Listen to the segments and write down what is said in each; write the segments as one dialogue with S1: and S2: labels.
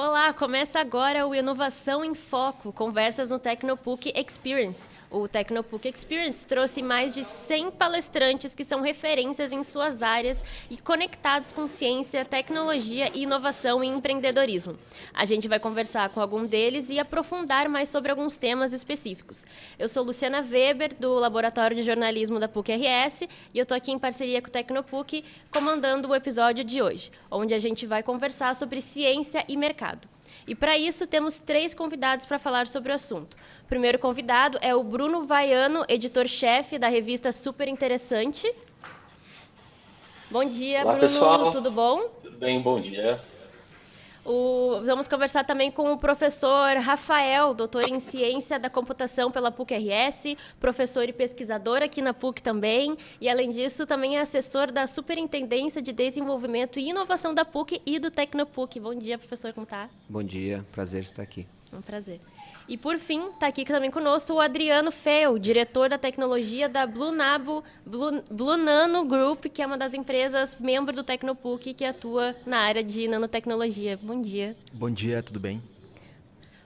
S1: Olá, começa agora o Inovação em Foco, conversas no Tecnopuc Experience. O Tecnopuc Experience trouxe mais de 100 palestrantes que são referências em suas áreas e conectados com ciência, tecnologia, inovação e empreendedorismo. A gente vai conversar com algum deles e aprofundar mais sobre alguns temas específicos. Eu sou Luciana Weber, do Laboratório de Jornalismo da PUC-RS, e eu estou aqui em parceria com o Tecnopuc, comandando o episódio de hoje, onde a gente vai conversar sobre ciência e mercado. E para isso temos 3 convidados para falar sobre o assunto. O primeiro convidado é o Bruno Vaiano, editor-chefe da revista Super Interessante. Bom dia,
S2: Olá,
S1: Bruno,
S2: pessoal.
S1: tudo bom?
S2: Tudo bem? Bom dia.
S1: Vamos conversar também com o professor Rafael, doutor em Ciência da Computação pela PUC-RS, professor e pesquisador aqui na PUC também, e além disso também é assessor da Superintendência de Desenvolvimento e Inovação da PUC e do Tecnopuc. Bom dia, professor, como tá?
S3: Bom dia, prazer estar aqui.
S1: Um prazer. E por fim, está aqui também conosco o Adriano Feo, diretor da tecnologia da Blue Nano Group, que é uma das empresas membro do Tecnopuc que atua na área de nanotecnologia. Bom dia.
S4: Bom dia, tudo bem?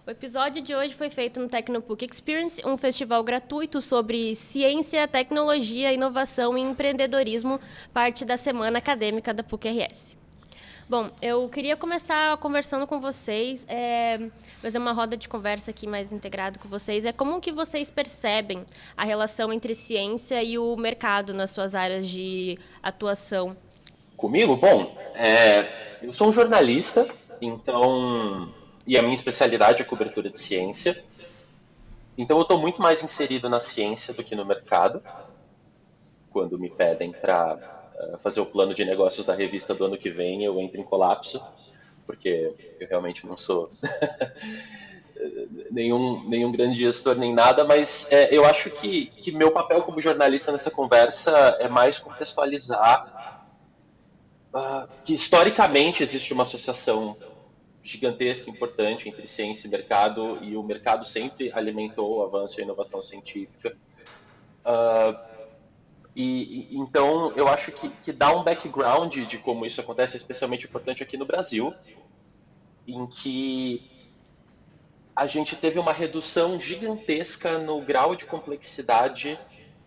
S1: O episódio de hoje foi feito no Tecnopuc Experience, um festival gratuito sobre ciência, tecnologia, inovação e empreendedorismo, parte da semana acadêmica da PUC-RS. Bom, eu queria começar conversando com vocês, fazer uma roda de conversa aqui mais integrado com vocês. Como que vocês percebem a relação entre ciência e o mercado nas suas áreas de atuação?
S2: Comigo? Bom, eu sou um jornalista, então, e a minha especialidade é cobertura de ciência. Então, eu estou muito mais inserido na ciência do que no mercado, quando me pedem para fazer o plano de negócios da revista do ano que vem, eu entro em colapso, porque eu realmente não sou nenhum grande gestor nem nada, mas eu acho que meu papel como jornalista nessa conversa é mais contextualizar que historicamente existe uma associação gigantesca, importante entre ciência e mercado, e o mercado sempre alimentou o avanço e a inovação científica. Então, eu acho que dá um background de como isso acontece, é especialmente importante aqui no Brasil, em que a gente teve uma redução gigantesca no grau de complexidade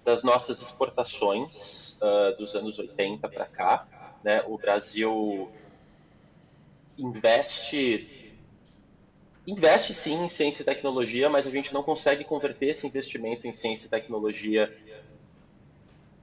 S2: das nossas exportações dos anos 80 para cá. Né? O Brasil investe sim em ciência e tecnologia, mas a gente não consegue converter esse investimento em ciência e tecnologia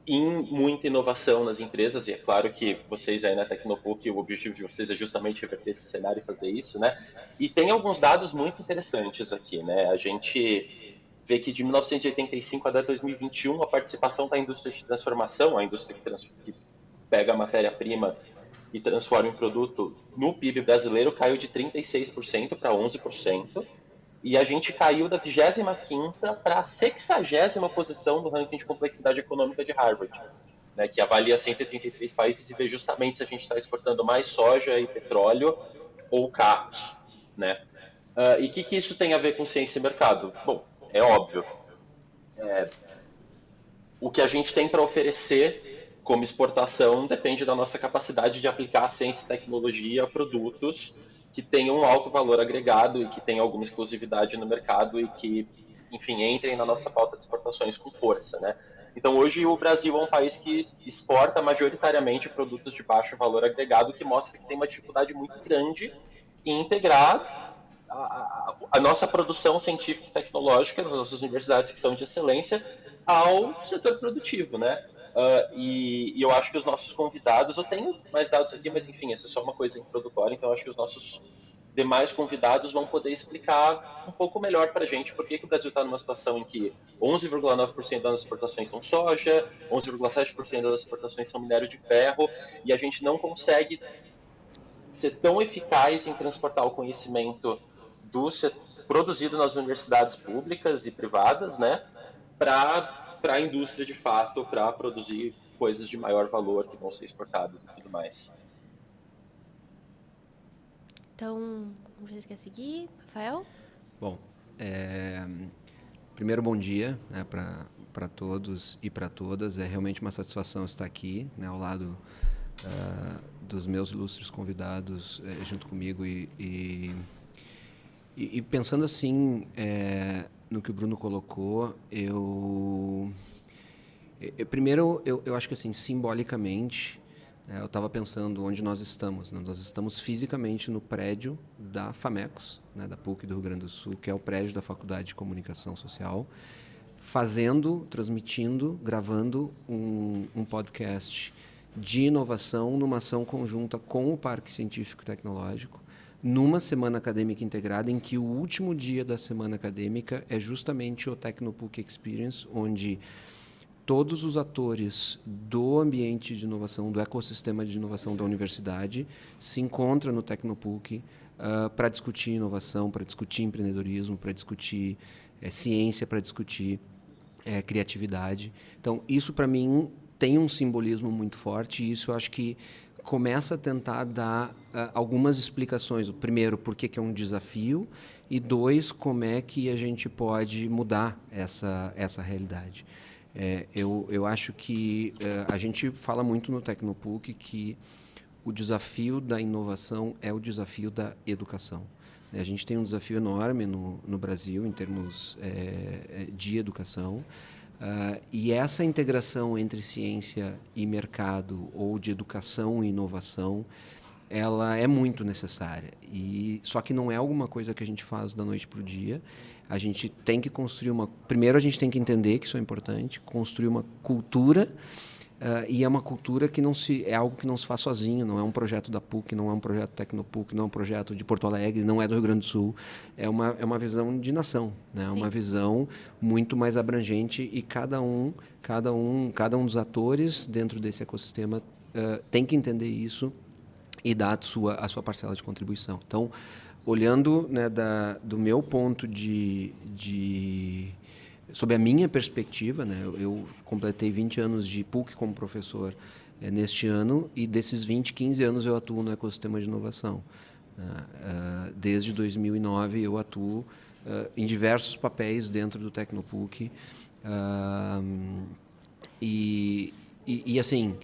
S2: em muita inovação nas empresas, e é claro que vocês aí na Tecnopuc, o objetivo de vocês é justamente reverter esse cenário e fazer isso, né? E tem alguns dados muito interessantes aqui, né? A gente vê que de 1985 até 2021, a participação da indústria de transformação, a indústria que pega a matéria-prima e transforma em produto no PIB brasileiro, caiu de 36% para 11%. E a gente caiu da 25ª para a 60ª posição no ranking de complexidade econômica de Harvard, né, que avalia 133 países e vê justamente se a gente está exportando mais soja e petróleo ou carros. Né? E o que isso tem a ver com ciência e mercado? Bom, é óbvio. O que a gente tem para oferecer como exportação depende da nossa capacidade de aplicar a ciência e tecnologia a produtos que tenham um alto valor agregado e que tenham alguma exclusividade no mercado e que, enfim, entrem na nossa pauta de exportações com força, né? Então, hoje, o Brasil é um país que exporta majoritariamente produtos de baixo valor agregado, que mostra que tem uma dificuldade muito grande em integrar a nossa produção científica e tecnológica, nas nossas universidades que são de excelência, ao setor produtivo, né? E eu acho que os nossos convidados, eu tenho mais dados aqui, mas enfim, essa é só uma coisa introdutória, então eu acho que os nossos demais convidados vão poder explicar um pouco melhor para a gente por que o Brasil está numa situação em que 11,9% das exportações são soja, 11,7% das exportações são minério de ferro, e a gente não consegue ser tão eficaz em transportar o conhecimento produzido nas universidades públicas e privadas, né, para a indústria de fato, para produzir coisas de maior valor que vão ser exportadas e tudo mais.
S1: Então, você quer seguir, Rafael?
S3: Bom, primeiro bom dia, né, para todos e para todas. É realmente uma satisfação estar aqui, né, ao lado dos meus ilustres convidados junto comigo e E pensando assim, no que o Bruno colocou, primeiro, eu acho que assim, simbolicamente, eu estava pensando onde nós estamos. Né? Nós estamos fisicamente no prédio da FAMECOS, né, da PUC do Rio Grande do Sul, que é o prédio da Faculdade de Comunicação Social, transmitindo, gravando um podcast de inovação numa ação conjunta com o Parque Científico e Tecnológico, numa semana acadêmica integrada, em que o último dia da semana acadêmica é justamente o Tecnopuc Experience, onde todos os atores do ambiente de inovação, do ecossistema de inovação da universidade, se encontram no Tecnopuc para discutir inovação, para discutir empreendedorismo, para discutir ciência, para discutir criatividade. Então, isso para mim tem um simbolismo muito forte e isso eu acho que começa a tentar dar algumas explicações. Primeiro, por que é um desafio e dois, como é que a gente pode mudar essa realidade. Eu acho que a gente fala muito no Tecnopuc que o desafio da inovação é o desafio da educação. A gente tem um desafio enorme no Brasil em termos de educação e essa integração entre ciência e mercado ou de educação e inovação ela é muito necessária. Só que não é alguma coisa que a gente faz da noite para o dia. A gente tem que construir primeiro a gente tem que entender que isso é importante, construir uma cultura, e é uma cultura que é algo que não se faz sozinho, não é um projeto da PUC, não é um projeto Tecnopuc, não é um projeto de Porto Alegre, não é do Rio Grande do Sul. É uma visão de nação, né? Uma visão muito mais abrangente e cada um dos atores dentro desse ecossistema tem que entender isso e dar a sua parcela de contribuição. Então, olhando, né, do meu ponto sob a minha perspectiva, né, eu completei 20 anos de PUC como professor neste ano e desses 15 anos eu atuo no ecossistema de inovação. Desde 2009 eu atuo em diversos papéis dentro do Tecnopuc e assim,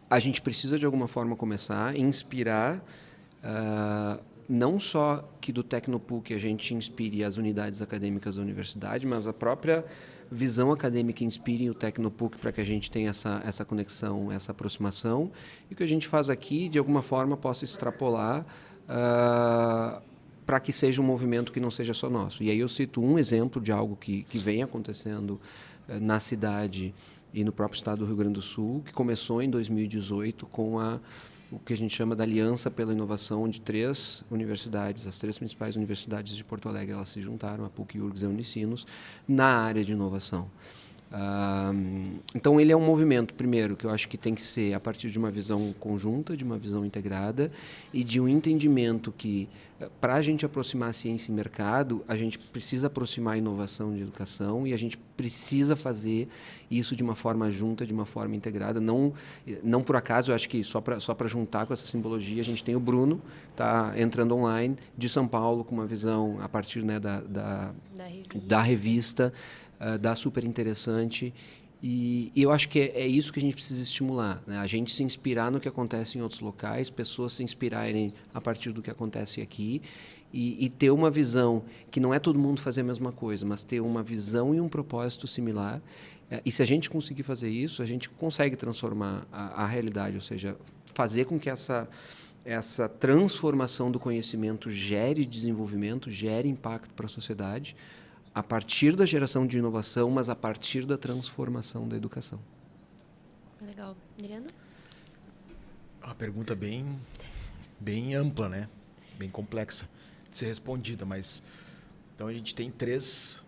S3: a gente precisa de alguma forma começar a inspirar não só que do Tecnopuc a gente inspire as unidades acadêmicas da universidade, mas a própria visão acadêmica inspire o Tecnopuc para que a gente tenha essa conexão, essa aproximação, e o que a gente faz aqui, de alguma forma, possa extrapolar para que seja um movimento que não seja só nosso. E aí eu cito um exemplo de algo que vem acontecendo na cidade e no próprio estado do Rio Grande do Sul, que começou em 2018 com o que a gente chama da Aliança pela Inovação de 3 universidades, as 3 principais universidades de Porto Alegre, elas se juntaram, a PUC, URGS e a Unicinos, na área de inovação. Então, ele é um movimento, primeiro, que eu acho que tem que ser a partir de uma visão conjunta, de uma visão integrada e de um entendimento que, para a gente aproximar a ciência e mercado, a gente precisa aproximar a inovação de educação e a gente precisa fazer isso de uma forma junta, de uma forma integrada. Não por acaso, eu acho que só para juntar com essa simbologia, a gente tem o Bruno, tá entrando online, de São Paulo, com uma visão a partir, né, da revista, dá super interessante e eu acho que é isso que a gente precisa estimular, né? A gente se inspirar no que acontece em outros locais, pessoas se inspirarem a partir do que acontece aqui e ter uma visão que não é todo mundo fazer a mesma coisa, mas ter uma visão e um propósito similar, e se a gente conseguir fazer isso, a gente consegue transformar a realidade, ou seja, fazer com que essa transformação do conhecimento gere desenvolvimento, gere impacto para a sociedade, a partir da geração de inovação, mas a partir da transformação da educação.
S1: Legal. Miranda?
S4: Uma pergunta bem ampla, né? Bem complexa de ser respondida, mas então a gente tem três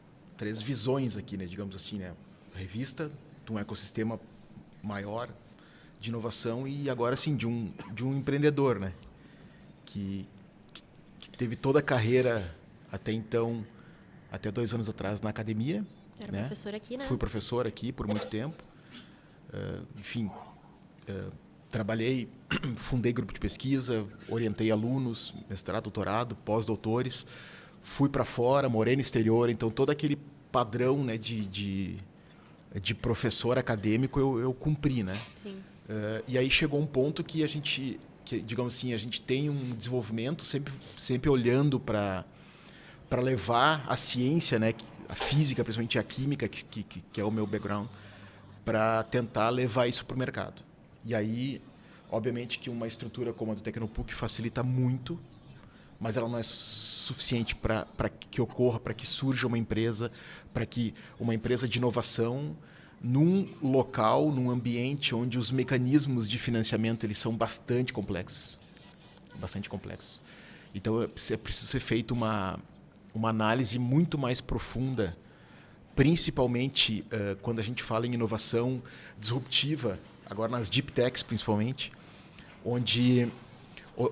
S4: visões aqui, né? Digamos assim, né? A revista de um ecossistema maior de inovação e agora sim de um empreendedor, né? Que teve toda a carreira até então, até 2 anos atrás na academia.
S1: Era, né? Professor aqui, né?
S4: Fui professor aqui por muito tempo. Enfim, trabalhei, fundei grupo de pesquisa, orientei alunos, mestrado, doutorado, pós-doutores. Fui para fora, morei no exterior, então todo aquele padrão, né, de professor acadêmico eu cumpri, né?
S1: Sim.
S4: E aí chegou um ponto que digamos assim, a gente tem um desenvolvimento sempre olhando para para levar a ciência, né, a física, principalmente a química, que é o meu background, para tentar levar isso para o mercado. E aí, obviamente que uma estrutura como a do Tecnopuc facilita muito, mas ela não é suficiente para que ocorra, para que surja uma empresa, para que uma empresa de inovação num local, num ambiente onde os mecanismos de financiamento eles são bastante complexos. Bastante complexos. Então, é preciso ser feita uma análise muito mais profunda, principalmente quando a gente fala em inovação disruptiva, agora nas deep techs principalmente, onde,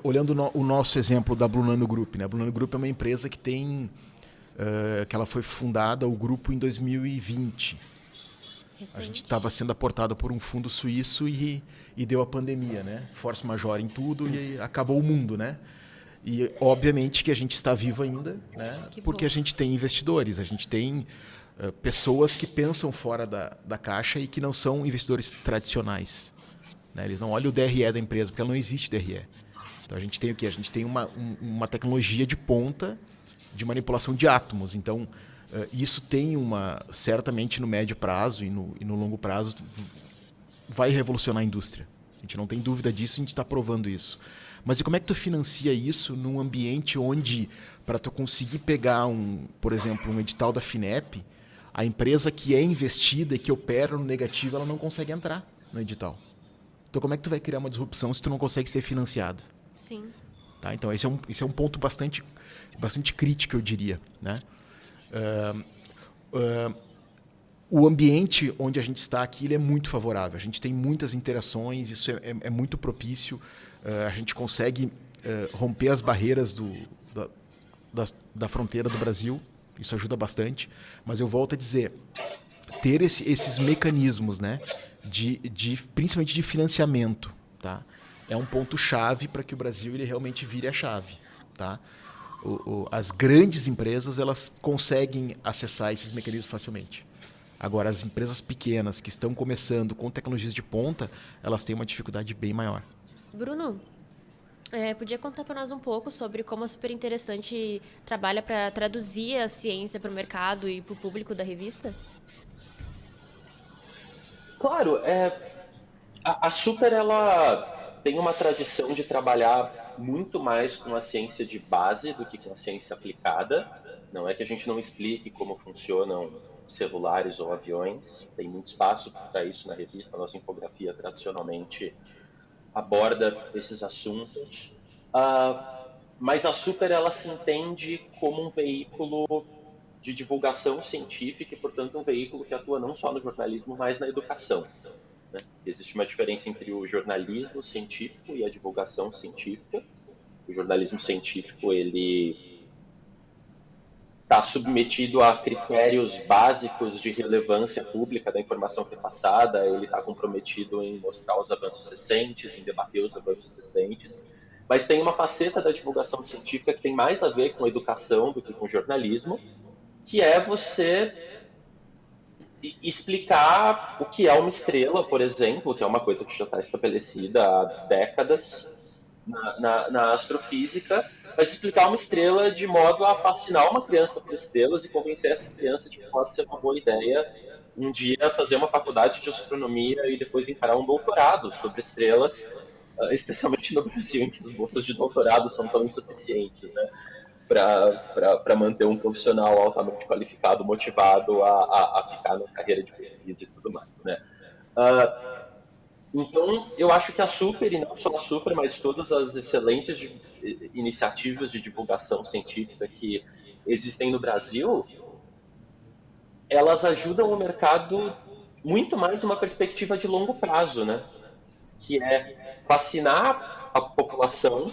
S4: olhando o nosso exemplo da Blue Nano Group, né? A Blue Nano Group é uma empresa que tem, que ela foi fundada, o grupo, em 2020. Recente. A gente estava sendo aportado por um fundo suíço e deu a pandemia, né? Force majeure em tudo e acabou o mundo, né? E, obviamente, que a gente está vivo ainda, né? Porque a gente tem investidores, a gente tem pessoas que pensam fora da caixa e que não são investidores tradicionais. Né? Eles não olham o DRE da empresa, porque ela não existe DRE. Então, a gente tem o quê? A gente tem uma tecnologia de ponta de manipulação de átomos. Então, isso tem certamente no médio prazo e no longo prazo, vai revolucionar a indústria. A gente não tem dúvida disso, a gente está provando isso. Mas e como é que tu financia isso num ambiente onde, para tu conseguir pegar, por exemplo, um edital da FINEP, a empresa que é investida e que opera no negativo, ela não consegue entrar no edital. Então, como é que tu vai criar uma disrupção se tu não consegue ser financiado?
S1: Sim.
S4: Tá? Então, esse é um ponto bastante crítico, eu diria. Né? O ambiente onde a gente está aqui ele é muito favorável. A gente tem muitas interações, isso é muito propício. A gente consegue romper as barreiras da fronteira do Brasil. Isso ajuda bastante. Mas eu volto a dizer, ter esses mecanismos, né, principalmente de financiamento, tá, é um ponto-chave para que o Brasil ele realmente vire a chave. Tá? As grandes empresas elas conseguem acessar esses mecanismos facilmente. Agora, as empresas pequenas que estão começando com tecnologias de ponta, elas têm uma dificuldade bem maior.
S1: Bruno, podia contar para nós um pouco sobre como a Super Interessante trabalha para traduzir a ciência para o mercado e para o público da revista?
S2: Claro, a Super ela tem uma tradição de trabalhar muito mais com a ciência de base do que com a ciência aplicada. Não é que a gente não explique como funcionam celulares ou aviões, tem muito espaço para isso na revista, a nossa infografia tradicionalmente aborda esses assuntos, mas a Super ela se entende como um veículo de divulgação científica e, portanto, um veículo que atua não só no jornalismo, mas na educação. Né? Existe uma diferença entre o jornalismo científico e a divulgação científica. O jornalismo científico ele está submetido a critérios básicos de relevância pública da informação que é passada, ele está comprometido em mostrar os avanços recentes, em debater os avanços recentes, mas tem uma faceta da divulgação científica que tem mais a ver com educação do que com jornalismo, que é você explicar o que é uma estrela, por exemplo, que é uma coisa que já está estabelecida há décadas na astrofísica, mas explicar uma estrela de modo a fascinar uma criança por estrelas e convencer essa criança de que pode ser uma boa ideia um dia fazer uma faculdade de astronomia e depois encarar um doutorado sobre estrelas, especialmente no Brasil, em que as bolsas de doutorado são tão insuficientes, né, para manter um profissional altamente qualificado, motivado a ficar na carreira de pesquisa e tudo mais, né. Então, eu acho que a Super, e não só a Super, mas todas as excelentes iniciativas de divulgação científica que existem no Brasil, elas ajudam o mercado muito mais numa perspectiva de longo prazo, né? Que é fascinar a população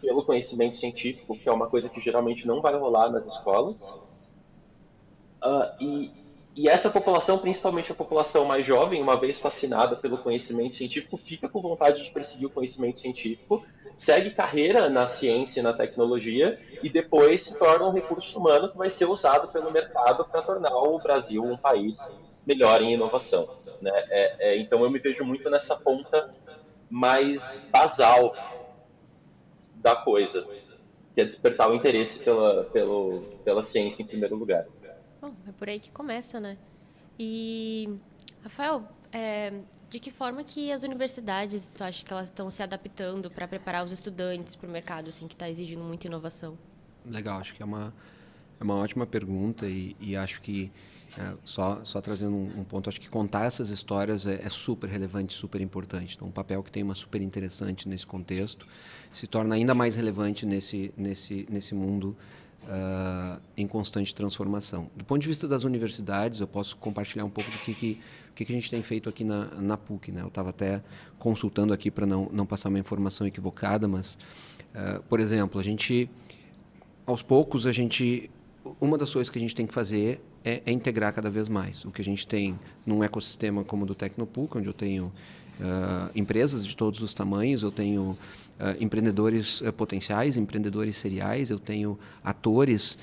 S2: pelo conhecimento científico, que é uma coisa que geralmente não vai rolar nas escolas, e essa população, principalmente a população mais jovem, uma vez fascinada pelo conhecimento científico, fica com vontade de perseguir o conhecimento científico, segue carreira na ciência e na tecnologia e depois se torna um recurso humano que vai ser usado pelo mercado para tornar o Brasil um país melhor em inovação. Né? Então eu me vejo muito nessa ponta mais basal da coisa. que é despertar o interesse pela ciência em primeiro lugar.
S1: Bom, é por aí que começa, né? E, Rafael, de que forma que as universidades, tu acha que elas estão se adaptando para preparar os estudantes para o mercado, assim, que está exigindo muita inovação?
S3: Legal, acho que é uma ótima pergunta e acho que, só trazendo um ponto, acho que contar essas histórias é super relevante, super importante. Então, um papel que tem uma super interessante nesse contexto se torna ainda mais relevante nesse mundo em constante transformação. Do ponto de vista das universidades, eu posso compartilhar um pouco do que a gente tem feito aqui na PUC, né? Eu estava até consultando aqui para não passar uma informação equivocada, mas, por exemplo, aos poucos, uma das coisas que a gente tem que fazer é integrar cada vez mais. O que a gente tem num ecossistema como o do Tecnopuc, onde eu tenho empresas de todos os tamanhos, eu tenho empreendedores potenciais, empreendedores seriais, eu tenho atores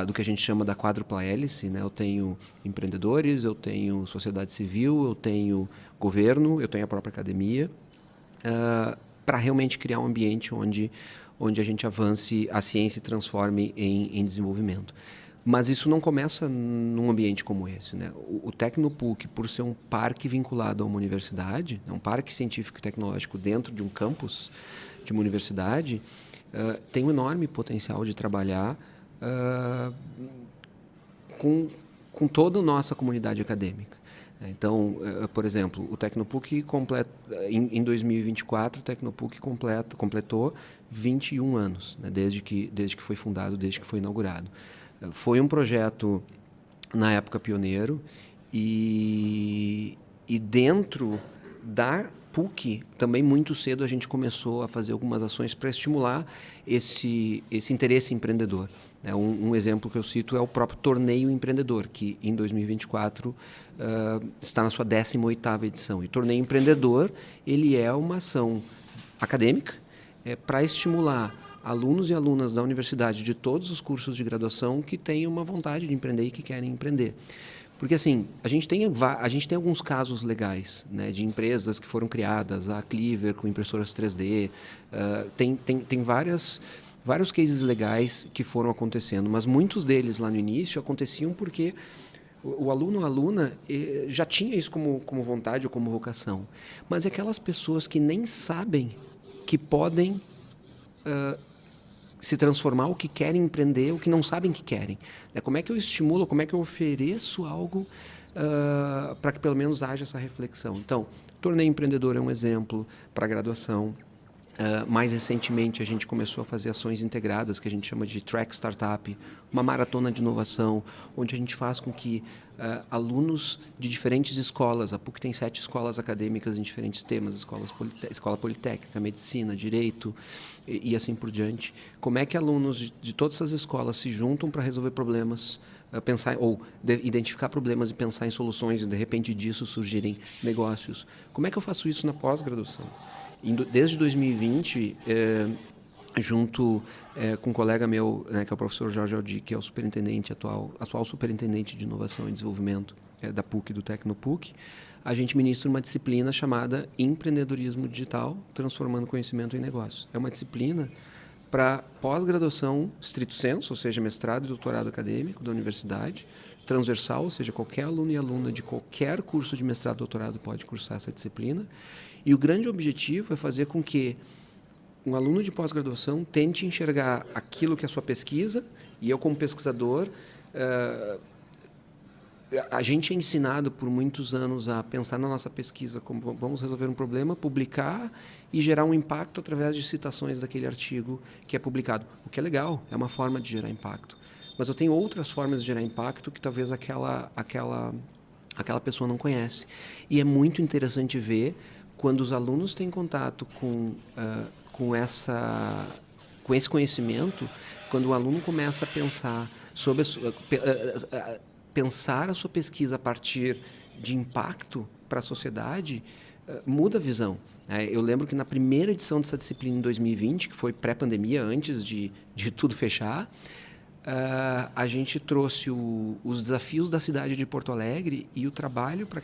S3: do que a gente chama da quádrupla hélice, né? Eu tenho empreendedores, eu tenho sociedade civil, eu tenho governo, eu tenho a própria academia, para realmente criar um ambiente onde a gente avance a ciência e transforme em desenvolvimento. Mas isso não começa num ambiente como esse, né? O Tecnopuc, por ser um parque vinculado a uma universidade, um parque científico e tecnológico dentro de um campus de uma universidade, tem um enorme potencial de trabalhar com toda a nossa comunidade acadêmica. Então, por exemplo, o Tecnopuc em 2024, o Tecnopuc completou 21 anos, né, desde que foi fundado, desde que foi inaugurado. Foi um projeto, na época, pioneiro, e dentro da PUC, também muito cedo a gente começou a fazer algumas ações para estimular esse interesse empreendedor. Um exemplo que eu cito é o próprio Torneio Empreendedor, que em 2024 está na sua 18ª edição. E Torneio Empreendedor, ele é uma ação acadêmica para estimular alunos e alunas da universidade de todos os cursos de graduação que têm uma vontade de empreender e que querem empreender. Porque, assim, a gente tem alguns casos legais, né, de empresas que foram criadas, a Cleaver com impressoras 3D, tem vários cases legais que foram acontecendo, mas muitos deles lá no início aconteciam porque o aluno ou aluna já tinha isso como vontade ou como vocação. Mas aquelas pessoas que nem sabem que podem se transformar, o que querem empreender, o que não sabem que querem. Como é que eu estimulo, como é que eu ofereço algo para que pelo menos haja essa reflexão? Então, Torneio Empreendedor é um exemplo para a graduação. Mais recentemente, a gente começou a fazer ações integradas, que a gente chama de Track Startup, uma maratona de inovação, onde a gente faz com que alunos de diferentes escolas, a PUC tem 7 escolas acadêmicas em diferentes temas, escola politécnica, medicina, direito e assim por diante. Como é que alunos de todas essas escolas se juntam para resolver problemas, identificar problemas e pensar em soluções e, de repente, disso surgirem negócios? Como é que eu faço isso na pós-graduação? Desde 2020, junto com um colega meu, né, que é o professor Jorge Aldi, que é o atual superintendente de inovação e desenvolvimento da PUC, do Tecnopuc, a gente ministra uma disciplina chamada Empreendedorismo Digital, Transformando Conhecimento em Negócio. É uma disciplina para pós-graduação stricto sensu, ou seja, mestrado e doutorado acadêmico da universidade, transversal, ou seja, qualquer aluno e aluna de qualquer curso de mestrado e doutorado pode cursar essa disciplina. E o grande objetivo é fazer com que um aluno de pós-graduação tente enxergar aquilo que é a sua pesquisa, e eu, como pesquisador, a gente é ensinado por muitos anos a pensar na nossa pesquisa como vamos resolver um problema, publicar e gerar um impacto através de citações daquele artigo que é publicado. O que é legal, é uma forma de gerar impacto. Mas eu tenho outras formas de gerar impacto que talvez aquela pessoa não conhece. E é muito interessante ver quando os alunos têm contato com esse conhecimento, quando o aluno começa a pensar pensar a sua pesquisa a partir de impacto para a sociedade, muda a visão. Eu lembro que na primeira edição dessa disciplina em 2020, que foi pré-pandemia, antes de tudo fechar, a gente trouxe os desafios da cidade de Porto Alegre e o trabalho para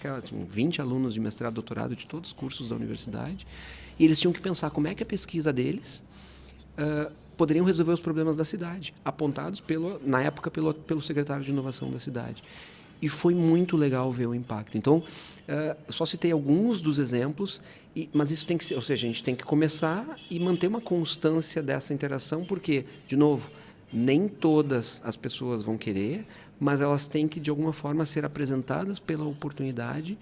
S3: 20 alunos de mestrado e doutorado de todos os cursos da universidade, e eles tinham que pensar como é que a pesquisa deles poderiam resolver os problemas da cidade, apontados, na época, pelo secretário de inovação da cidade. E foi muito legal ver o impacto. Então, só citei alguns dos exemplos, mas isso tem que ser, ou seja, a gente tem que começar e manter uma constância dessa interação, porque, de novo, nem todas as pessoas vão querer, mas elas têm que, de alguma forma, ser apresentadas pela oportunidade,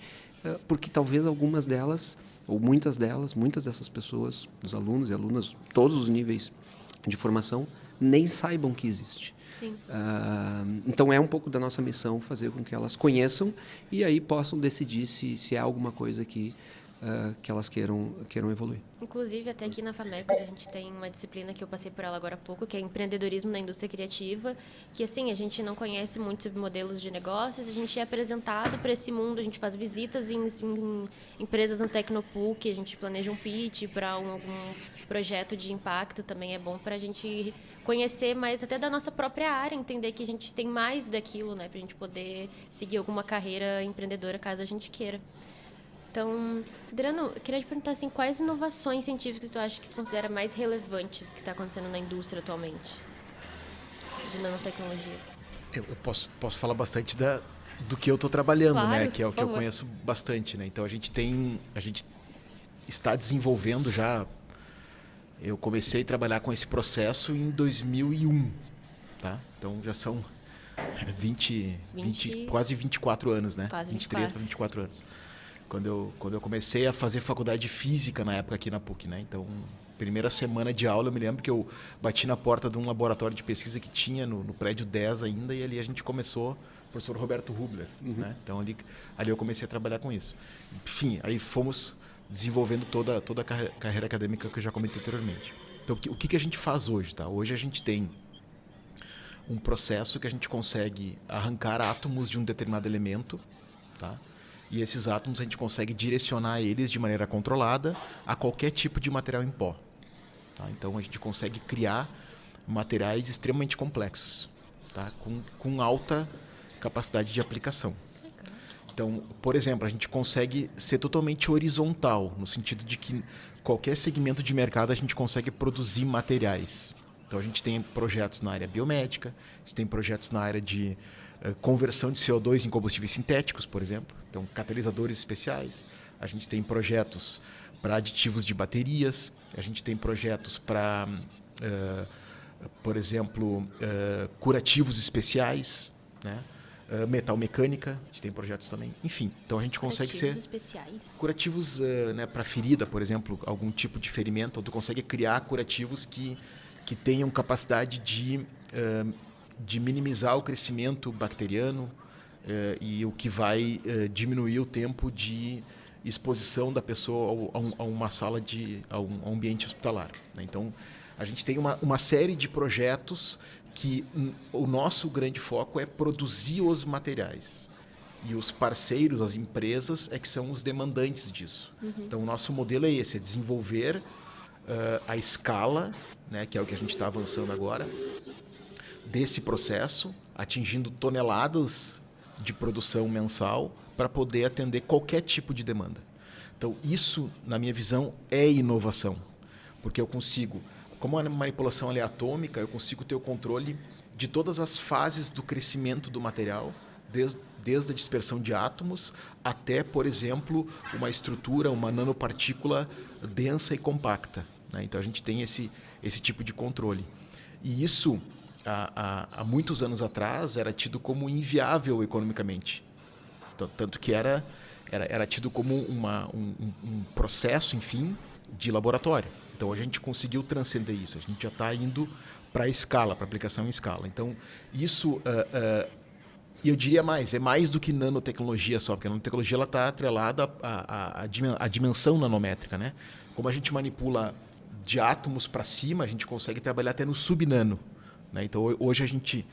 S3: porque talvez algumas delas, ou muitas dessas pessoas, os alunos e alunas, todos os níveis de formação, nem saibam que existe.
S1: Sim.
S3: Então é um pouco da nossa missão fazer com que elas conheçam e aí possam decidir se é alguma coisa que elas queiram evoluir.
S1: Inclusive, até aqui na FAMECOS, a gente tem uma disciplina que eu passei por ela agora há pouco, que é empreendedorismo na indústria criativa, que assim, a gente não conhece muito sobre modelos de negócios, a gente é apresentado para esse mundo, a gente faz visitas em empresas no Tecnopuc, a gente planeja um pitch para algum projeto de impacto, também é bom para a gente conhecer mais até da nossa própria área, entender que a gente tem mais daquilo, né, para a gente poder seguir alguma carreira empreendedora caso a gente queira. Então, Adriano, eu queria te perguntar assim, quais inovações científicas tu acha que tu considera mais relevantes que está acontecendo na indústria atualmente de nanotecnologia?
S4: Eu posso falar bastante do que eu estou trabalhando,
S1: claro,
S4: né? Que é o que eu
S1: favor.
S4: conheço bastante, né? Então a gente está desenvolvendo já. Eu comecei a trabalhar com esse processo em 2001, tá? Então já são 20 quase 24 anos, né?
S1: Quase
S4: 23 para 24 anos. Quando eu comecei a fazer faculdade de física na época aqui na PUC, né? Então, primeira semana de aula, eu me lembro que eu bati na porta de um laboratório de pesquisa que tinha no prédio 10 ainda, e ali a gente começou, o professor Roberto Hubler, né? Então, ali eu comecei a trabalhar com isso. Enfim, aí fomos desenvolvendo toda a carreira acadêmica que eu já comentei anteriormente. Então, o que a gente faz hoje, tá? Hoje a gente tem um processo que a gente consegue arrancar átomos de um determinado elemento, tá? E esses átomos a gente consegue direcionar eles de maneira controlada a qualquer tipo de material em pó. Tá? Então a gente consegue criar materiais extremamente complexos, tá? Com alta capacidade de aplicação. Então, por exemplo, a gente consegue ser totalmente horizontal, no sentido de que qualquer segmento de mercado a gente consegue produzir materiais. Então a gente tem projetos na área biomédica, a gente tem projetos na área de conversão de CO2 em combustíveis sintéticos, por exemplo. Então, catalisadores especiais. A gente tem projetos para aditivos de baterias. A gente tem projetos para, por exemplo, curativos especiais, né? Metal mecânica. A gente tem projetos também. Enfim, então a gente consegue ser...
S1: Curativos especiais?
S4: Curativos, né, para ferida, por exemplo, algum tipo de ferimento. Tu consegue criar curativos que tenham capacidade de minimizar o crescimento bacteriano e o que vai diminuir o tempo de exposição da pessoa a uma sala a um ambiente hospitalar, né? Então, a gente tem uma série de projetos que o nosso grande foco é produzir os materiais. E os parceiros, as empresas, é que são os demandantes disso. Uhum. Então, o nosso modelo é esse, é desenvolver a escala, né, que é o que a gente está avançando agora, desse processo, atingindo toneladas de produção mensal para poder atender qualquer tipo de demanda. Então, isso, na minha visão, é inovação. Porque eu consigo, como a manipulação é atômica, eu consigo ter o controle de todas as fases do crescimento do material, desde a dispersão de átomos até, por exemplo, uma estrutura, uma nanopartícula densa e compacta, né? Então, a gente tem esse tipo de controle. E isso... Há muitos anos atrás era tido como inviável economicamente, tanto que era tido como um processo, enfim, de laboratório. Então a gente conseguiu transcender isso, a gente já está indo para a escala, para aplicação em escala. Então isso, e eu diria mais, é mais do que nanotecnologia só, porque a nanotecnologia está atrelada à dimensão nanométrica, né? Como a gente manipula de átomos para cima, a gente consegue trabalhar até no subnano. Né? Então, hoje a gente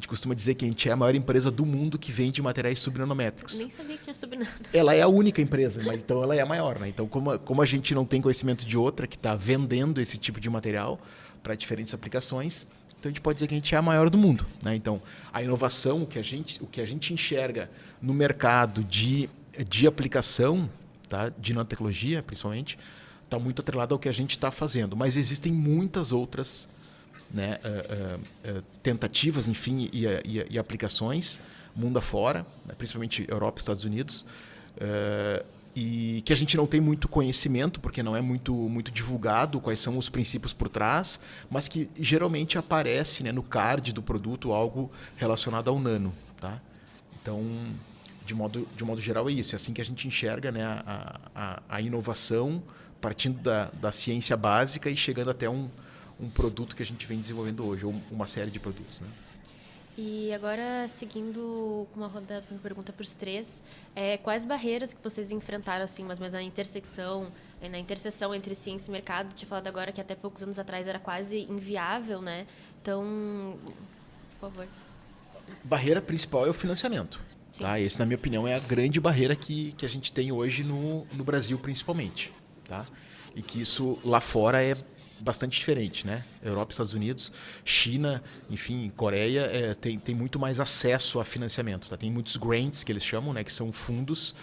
S4: costuma dizer que a gente é a maior empresa do mundo que vende materiais subnanométricos.
S1: Nem sabia que tinha subnano.
S4: Ela é a única empresa, mas então ela é a maior. Né? Então, como a gente não tem conhecimento de outra que está vendendo esse tipo de material para diferentes aplicações, então a gente pode dizer que a gente é a maior do mundo. Né? Então, a inovação, o que a gente enxerga no mercado de aplicação, tá? De nanotecnologia, principalmente, está muito atrelado ao que a gente está fazendo. Mas existem muitas outras né, tentativas, enfim, e aplicações mundo afora, né, principalmente Europa e Estados Unidos, e que a gente não tem muito conhecimento, porque não é muito divulgado quais são os princípios por trás, mas que geralmente aparece, né, no card do produto algo relacionado ao nano. Tá? Então, de modo geral, é isso. É assim que a gente enxerga, né, a inovação partindo da ciência básica e chegando até um produto que a gente vem desenvolvendo hoje, ou uma série de produtos. Né?
S1: E agora, seguindo uma roda de pergunta para os três, quais barreiras que vocês enfrentaram, assim, mais ou menos na interseção entre ciência e mercado? Tinha falado agora que até poucos anos atrás era quase inviável, né? Então, por favor.
S4: Barreira principal é o financiamento. Tá? Esse, na minha opinião, é a grande barreira que a gente tem hoje no Brasil, principalmente. Tá? E que isso lá fora é bastante diferente, né? Europa, Estados Unidos, China, enfim, Coreia tem muito mais acesso a financiamento. Tá? Tem muitos grants, que eles chamam, né? Que são fundos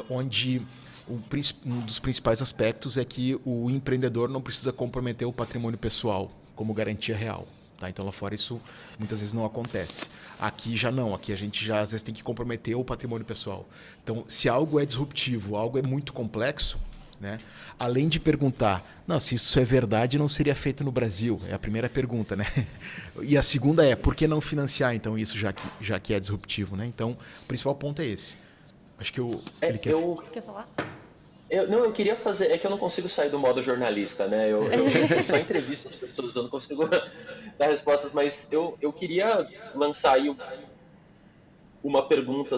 S4: onde um dos principais aspectos é que o empreendedor não precisa comprometer o patrimônio pessoal como garantia real. Tá? Então lá fora isso muitas vezes não acontece. Aqui já não, aqui a gente já às vezes tem que comprometer o patrimônio pessoal. Então, se algo é disruptivo, algo é muito complexo, né? Além de perguntar, se isso é verdade, não seria feito no Brasil? É a primeira pergunta, né? E a segunda é, por que não financiar então isso já que é disruptivo, né? Então, o principal ponto é esse. Acho que ele
S1: Quer falar?
S2: Eu queria fazer, é que eu não consigo sair do modo jornalista, né? Eu só entrevisto as pessoas, eu não consigo dar respostas, mas eu queria lançar aí uma pergunta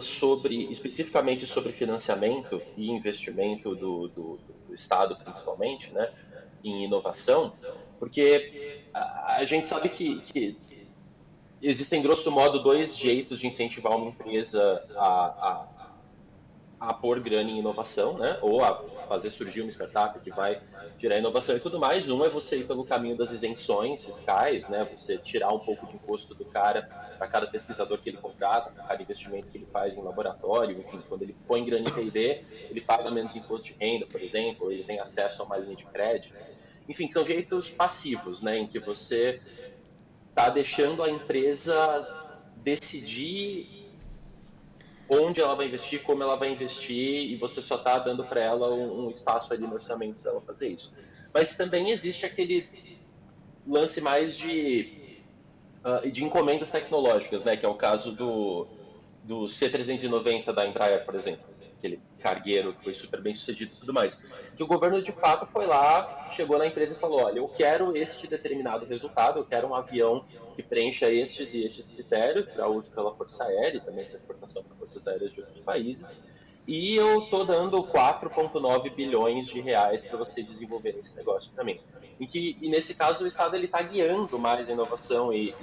S2: especificamente sobre financiamento e investimento do Estado, principalmente, né, em inovação, porque a gente sabe que existem, grosso modo, 2 jeitos de incentivar uma empresa a pôr grana em inovação, né, ou a fazer surgir uma startup que vai gerar inovação e tudo mais. Um é você ir pelo caminho das isenções fiscais, né, você tirar um pouco de imposto do cara para cada pesquisador que ele contrata, para cada investimento que ele faz em laboratório, enfim, quando ele põe grana em P&D, ele paga menos imposto de renda, por exemplo, ou ele tem acesso a uma linha de crédito. Enfim, são jeitos passivos, né, em que você está deixando a empresa decidir onde ela vai investir, como ela vai investir, e você só está dando para ela um espaço ali no orçamento para ela fazer isso. Mas também existe aquele lance mais de encomendas tecnológicas, né? Que é o caso do C390 da Embraer, por exemplo, aquele cargueiro que foi super bem sucedido e tudo mais. Que o governo, de fato, foi lá, chegou na empresa e falou, olha, eu quero este determinado resultado, eu quero um avião que preencha estes e estes critérios para uso pela Força Aérea e também para exportação para forças aéreas de outros países, e eu estou dando 4,9 bilhões de reais para vocês desenvolverem esse negócio para mim. E nesse caso o Estado está guiando mais a inovação e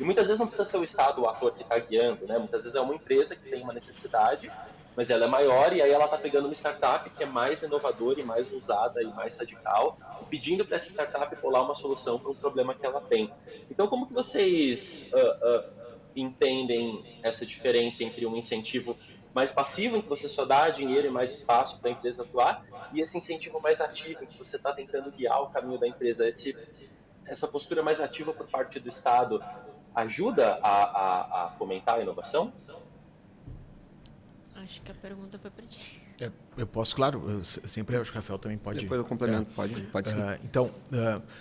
S2: muitas vezes não precisa ser o Estado o ator que está guiando, né? Muitas vezes é uma empresa que tem uma necessidade, mas ela é maior e aí ela está pegando uma startup que é mais inovadora e mais ousada e mais radical, e pedindo para essa startup pular uma solução para um problema que ela tem. Então, como que vocês entendem essa diferença entre um incentivo mais passivo, em que você só dá dinheiro e mais espaço para a empresa atuar, e esse incentivo mais ativo, em que você está tentando guiar o caminho da empresa? Essa postura mais ativa por parte do Estado ajuda a fomentar a inovação?
S1: Acho que a pergunta foi para ti.
S4: Eu posso, claro, sempre acho que o Rafael também pode...
S3: Depois eu complemento, pode sim.
S4: Então,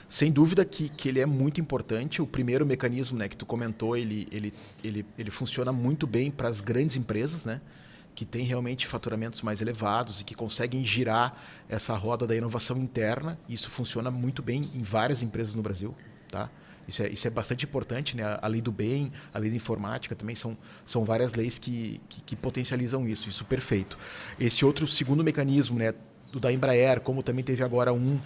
S4: sem dúvida que ele é muito importante. O primeiro mecanismo, né, que tu comentou, ele funciona muito bem para as grandes empresas, né, que têm realmente faturamentos mais elevados e que conseguem girar essa roda da inovação interna. Isso funciona muito bem em várias empresas no Brasil, tá? Isso é bastante importante, né? A lei do bem, a lei da informática também são várias leis que potencializam isso perfeito. Esse outro segundo mecanismo, né, do da Embraer, como também teve agora o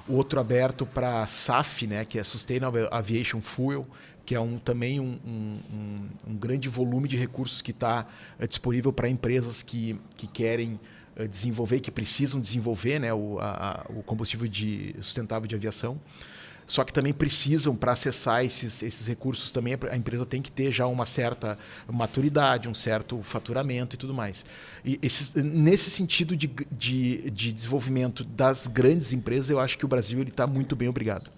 S4: outro aberto para SAF, né, que é Sustainable Aviation Fuel, que é também um grande volume de recursos que está disponível para empresas que querem desenvolver, que precisam desenvolver, né, o combustível sustentável de aviação. Só que também precisam, para acessar esses recursos, também a empresa tem que ter já uma certa maturidade, um certo faturamento e tudo mais. E nesse sentido de desenvolvimento das grandes empresas, eu acho que o Brasil está muito bem, obrigado.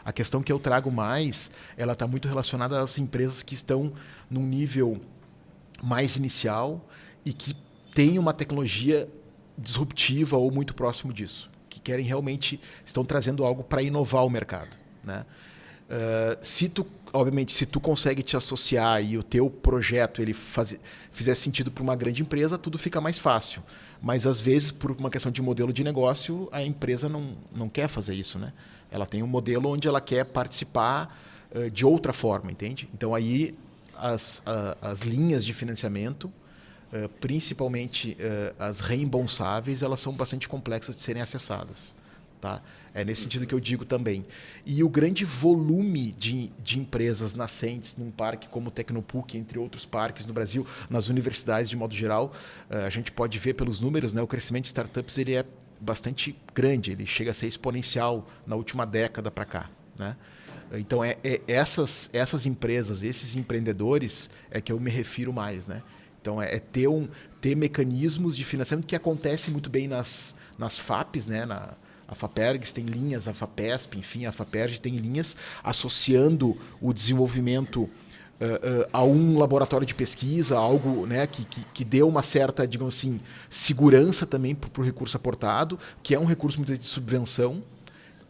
S4: A questão que eu trago mais, ela está muito relacionada às empresas que estão num nível mais inicial e que têm uma tecnologia disruptiva ou muito próximo disso, que querem realmente, estão trazendo algo para inovar o mercado, né? Obviamente, se tu consegue te associar e o teu projeto ele fizer sentido para uma grande empresa, tudo fica mais fácil. Mas, às vezes, por uma questão de modelo de negócio, a empresa não quer fazer isso, né? Ela tem um modelo onde ela quer participar de outra forma, entende? Então, aí, as linhas de financiamento, principalmente as reembolsáveis, elas são bastante complexas de serem acessadas. Tá? É nesse sentido que eu digo também. E o grande volume de empresas nascentes num parque como o Tecnopuc, entre outros parques no Brasil, nas universidades de modo geral, a gente pode ver pelos números, né, o crescimento de startups ele é bastante grande, ele chega a ser exponencial na última década para cá, né? Então, essas empresas, esses empreendedores é que eu me refiro mais, né? Então, ter mecanismos de financiamento que acontece muito bem nas FAPs, né? A FAPERGS tem linhas, a FAPESP, enfim, a FAPERJ tem linhas associando o desenvolvimento a um laboratório de pesquisa, algo, né, que dê uma certa, digamos assim, segurança também para o recurso aportado, que é um recurso muito de subvenção,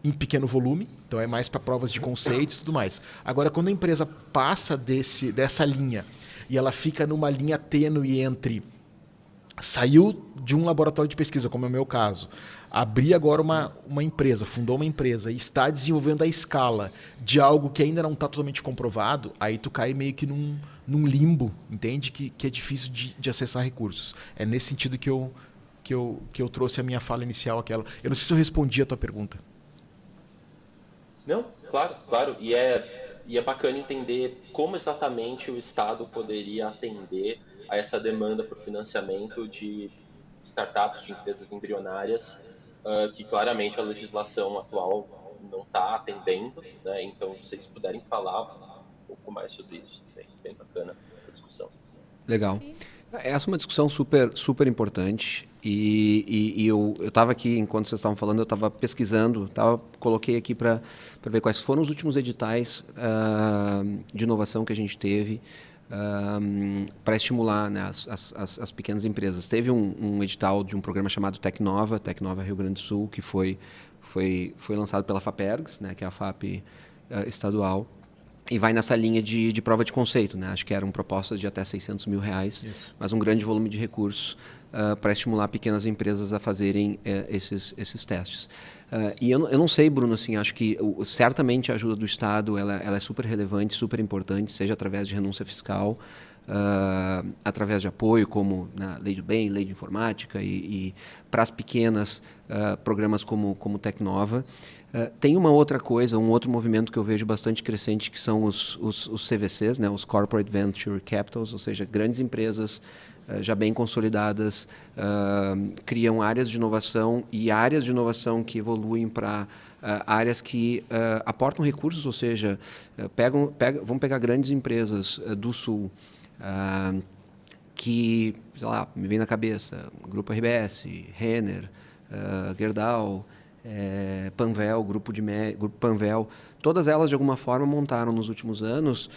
S4: em pequeno volume, então é mais para provas de conceitos e tudo mais. Agora, quando a empresa passa dessa linha e ela fica numa linha tênue entre saiu de um laboratório de pesquisa, como é o meu caso, abrir agora uma empresa, fundou uma empresa e está desenvolvendo a escala de algo que ainda não está totalmente comprovado, aí tu cai meio que num limbo, entende? Que é difícil de acessar recursos. É nesse sentido que eu trouxe a minha fala inicial, aquela. Eu não sei se eu respondi a tua pergunta.
S2: Não, claro. E é bacana entender como exatamente o Estado poderia atender a essa demanda por financiamento de startups, de empresas embrionárias, que claramente a legislação atual não está atendendo, né? Então, se vocês puderem falar um pouco mais sobre isso, bem bacana essa discussão.
S3: Legal. Essa é uma discussão super, super importante e eu estava aqui, enquanto vocês estavam falando, eu estava pesquisando, coloquei aqui para ver quais foram os últimos editais de inovação que a gente teve para estimular, né, as pequenas empresas. Teve um edital de um programa chamado Tecnova Rio Grande do Sul, que foi lançado pela FAPERGS, né, que é a FAP estadual, e vai nessa linha de prova de conceito, né? Acho que eram propostas de até R$600 mil, mas um grande volume de recursos para estimular pequenas empresas a fazerem esses testes. E eu não sei, Bruno, assim, acho que certamente a ajuda do Estado ela é super relevante, super importante, seja através de renúncia fiscal, através de apoio como na Lei do Bem, Lei de Informática e para as pequenas programas como Tecnova. Tem uma outra coisa, um outro movimento que eu vejo bastante crescente, que são os CVCs, né, os Corporate Venture Capitals, ou seja, grandes empresas já bem consolidadas, criam áreas de inovação e áreas de inovação que evoluem para áreas que aportam recursos, ou seja, vamos pegar grandes empresas do Sul, que, sei lá, me vem na cabeça, Grupo RBS, Renner, Gerdau, Panvel, Grupo Panvel, todas elas de alguma forma montaram nos últimos anos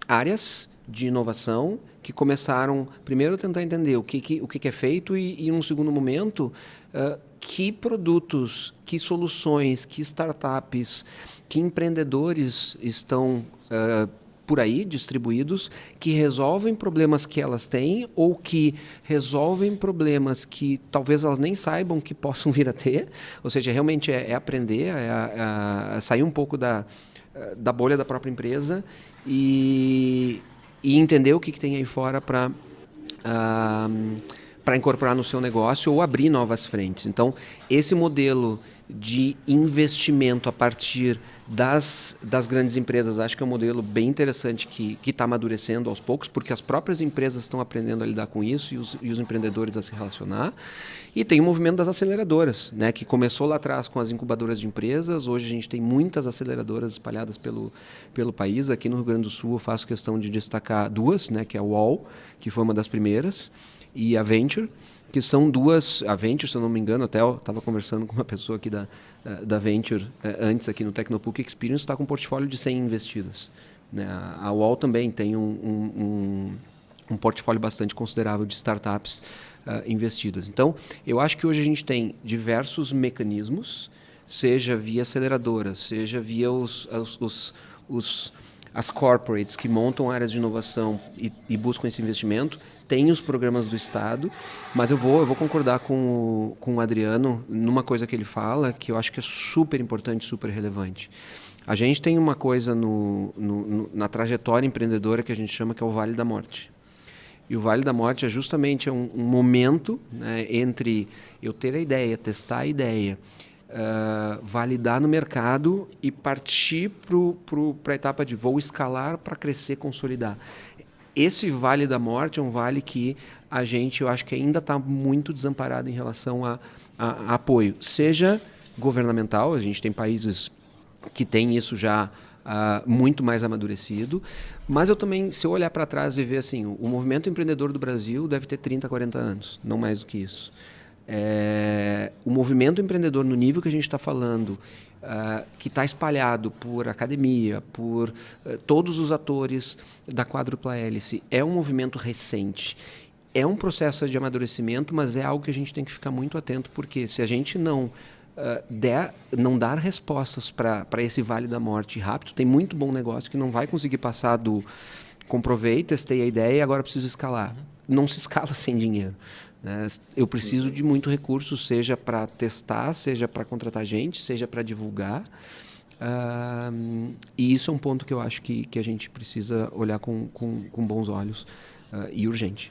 S3: áreas de inovação que começaram primeiro a tentar entender o que é feito e num segundo momento que produtos, que soluções, que startups, que empreendedores estão por aí distribuídos que resolvem problemas que elas têm ou que resolvem problemas que talvez elas nem saibam que possam vir a ter. Ou seja, realmente é aprender, é sair um pouco da bolha da própria empresa e entender o que tem aí fora para incorporar no seu negócio ou abrir novas frentes. Então, esse modelo de investimento a partir das grandes empresas, acho que é um modelo bem interessante que está amadurecendo aos poucos, porque as próprias empresas estão aprendendo a lidar com isso e os empreendedores a se relacionar. E tem o movimento das aceleradoras, né, que começou lá atrás com as incubadoras de empresas. Hoje a gente tem muitas aceleradoras espalhadas pelo país. Aqui no Rio Grande do Sul eu faço questão de destacar duas, né, que é a UOL, que foi uma das primeiras, e a Venture, que são duas, a Venture, se eu não me engano, até eu estava conversando com uma pessoa aqui da Venture antes aqui no Tecnopuc Experience, está com um portfólio de 100 investidas. Né? A UOL também tem um portfólio bastante considerável de startups investidas. Então, eu acho que hoje a gente tem diversos mecanismos, seja via aceleradoras, seja via as corporates que montam áreas de inovação e buscam esse investimento, tem os programas do Estado, mas eu vou concordar com o Adriano numa coisa que ele fala, que eu acho que é super importante, super relevante. A gente tem uma coisa na trajetória empreendedora que a gente chama que é o Vale da Morte. E o Vale da Morte é justamente um momento, né, entre eu ter a ideia, testar a ideia, validar no mercado e partir para a etapa de vou escalar para crescer, consolidar. Esse Vale da Morte é um vale que a gente, eu acho que ainda está muito desamparado em relação a apoio, seja governamental, a gente tem países que têm isso já muito mais amadurecido, mas eu também, se eu olhar para trás e ver assim, o movimento empreendedor do Brasil deve ter 30, 40 anos, não mais do que isso. O movimento empreendedor no nível que a gente está falando, que está espalhado por academia, por todos os atores da quádrupla hélice, é um movimento recente. É um processo de amadurecimento, mas é algo que a gente tem que ficar muito atento, porque se a gente não dar respostas para esse Vale da Morte rápido, tem muito bom negócio que não vai conseguir passar do comprovei, testei a ideia e agora preciso escalar. Não se escala sem dinheiro. Eu preciso de muito recurso, seja para testar, seja para contratar gente, seja para divulgar. E isso é um ponto que eu acho que a gente precisa olhar com bons olhos e urgente.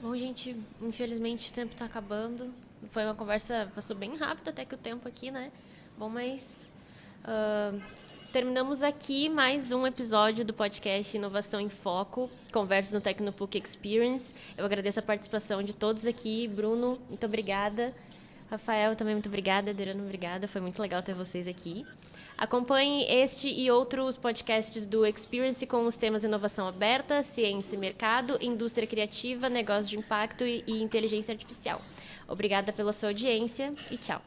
S1: Bom, gente, infelizmente o tempo está acabando. Foi uma conversa, passou bem rápido até que o tempo aqui, né? Bom, mas terminamos aqui mais um episódio do podcast Inovação em Foco, Conversas no Tecnopuc Experience. Eu agradeço a participação de todos aqui. Bruno, muito obrigada. Rafael, também muito obrigada. Adriano, obrigada. Foi muito legal ter vocês aqui. Acompanhe este e outros podcasts do Experience com os temas inovação aberta, ciência e mercado, indústria criativa, negócios de impacto e inteligência artificial. Obrigada pela sua audiência e tchau.